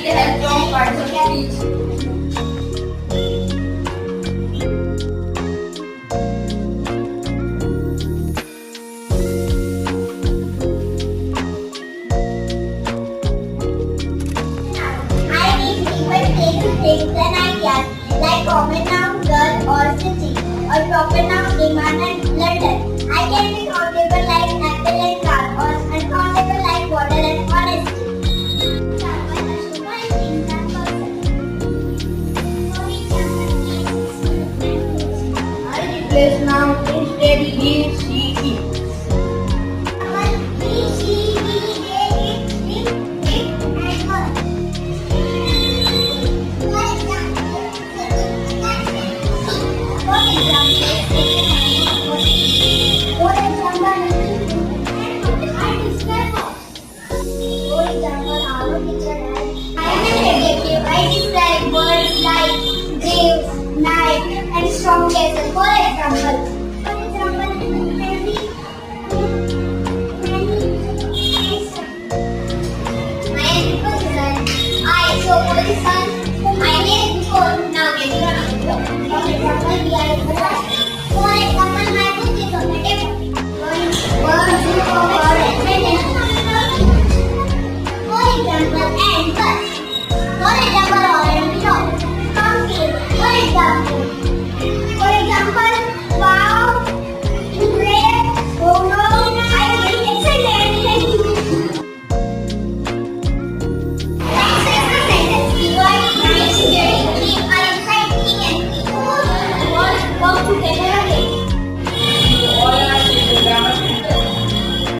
need help from parts of speech. Things and ideas like common noun, girl or city, or proper noun, demand and London. I can be countable like apple and car, or uncountable like water and honesty. I replace noun instead he, she, it. He, she, he, they, it, and her. I describe words like grave, night, and strong cases. For example, my preposition. I so position. My name is before now getting pronoun. For example, we are in the class. For example, my book is on the table. Words for example, and but. For example, orange below. Pumpkin. For example, wow, great, oh no, I am excellent. Next is the sentence. The word nice, very, keep, are exciting and keep. Work